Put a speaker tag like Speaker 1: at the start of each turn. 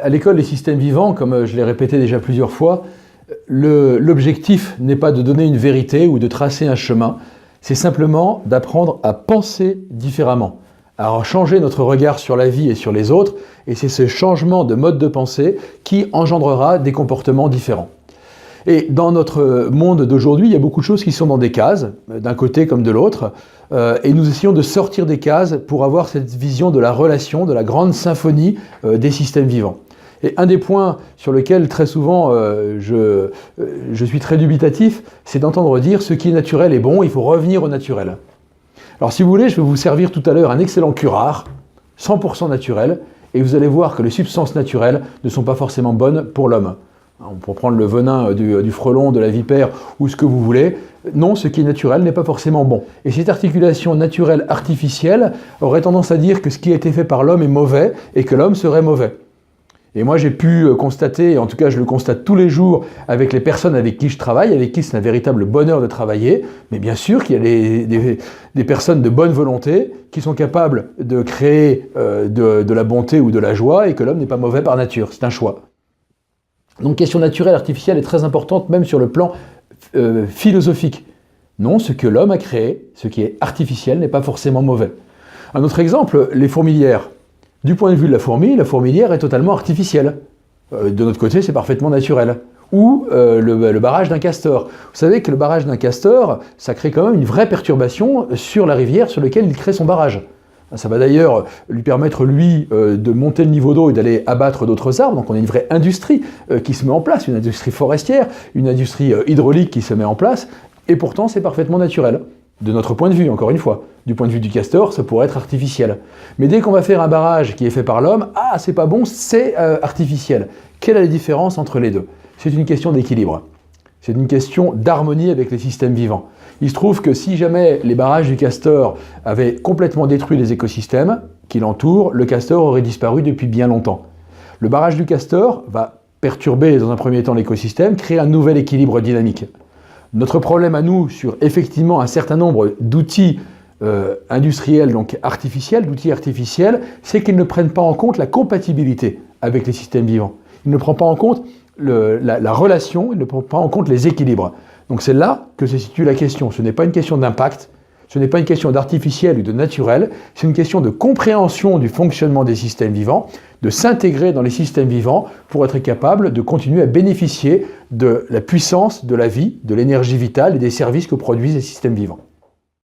Speaker 1: À l'école des systèmes vivants, comme je l'ai répété déjà plusieurs fois, l'objectif n'est pas de donner une vérité ou de tracer un chemin, c'est simplement d'apprendre à penser différemment, à changer notre regard sur la vie et sur les autres, et c'est ce changement de mode de pensée qui engendrera des comportements différents. Et dans notre monde d'aujourd'hui, il y a beaucoup de choses qui sont dans des cases, d'un côté comme de l'autre, et nous essayons de sortir des cases pour avoir cette vision de la relation, de la grande symphonie des systèmes vivants. Et un des points sur lesquels très souvent je suis très dubitatif, c'est d'entendre dire ce qui est naturel est bon, il faut revenir au naturel. Alors si vous voulez, je vais vous servir tout à l'heure un excellent curare, 100% naturel, et vous allez voir que les substances naturelles ne sont pas forcément bonnes pour l'homme. On peut prendre le venin du frelon, de la vipère ou ce que vous voulez. Non, ce qui est naturel n'est pas forcément bon. Et cette articulation naturelle artificielle aurait tendance à dire que ce qui a été fait par l'homme est mauvais et que l'homme serait mauvais. Et moi j'ai pu constater, et en tout cas je le constate tous les jours avec les personnes avec qui je travaille, avec qui c'est un véritable bonheur de travailler, mais bien sûr qu'il y a des personnes de bonne volonté qui sont capables de créer de la bonté ou de la joie et que l'homme n'est pas mauvais par nature, c'est un choix. Donc question naturelle artificielle est très importante même sur le plan philosophique. Non, ce que l'homme a créé, ce qui est artificiel n'est pas forcément mauvais. Un autre exemple, les fourmilières. Du point de vue de la fourmilière est totalement artificielle. De notre côté, c'est parfaitement naturel. Ou le barrage d'un castor. Vous savez que le barrage d'un castor, ça crée quand même une vraie perturbation sur la rivière sur laquelle il crée son barrage. Ça va d'ailleurs lui permettre, lui, de monter le niveau d'eau et d'aller abattre d'autres arbres. Donc on a une vraie industrie qui se met en place, une industrie forestière, une industrie hydraulique qui se met en place. Et pourtant, c'est parfaitement naturel. De notre point de vue, encore une fois. Du point de vue du castor, ça pourrait être artificiel. Mais dès qu'on va faire un barrage qui est fait par l'homme, ah, c'est pas bon, c'est artificiel. Quelle est la différence entre les deux? C'est une question d'équilibre. C'est une question d'harmonie avec les systèmes vivants. Il se trouve que si jamais les barrages du castor avaient complètement détruit les écosystèmes qui l'entourent, le castor aurait disparu depuis bien longtemps. Le barrage du castor va perturber dans un premier temps l'écosystème, créer un nouvel équilibre dynamique. Notre problème à nous sur effectivement un certain nombre d'outils industriels, donc artificiels, d'outils artificiels, c'est qu'ils ne prennent pas en compte la compatibilité avec les systèmes vivants. Ils ne prennent pas en compte la relation, ils ne prennent pas en compte les équilibres. Donc c'est là que se situe la question. Ce n'est pas une question d'impact, ce n'est pas une question d'artificiel ou de naturel, c'est une question de compréhension du fonctionnement des systèmes vivants, de s'intégrer dans les systèmes vivants pour être capable de continuer à bénéficier de la puissance de la vie, de l'énergie vitale et des services que produisent les systèmes vivants.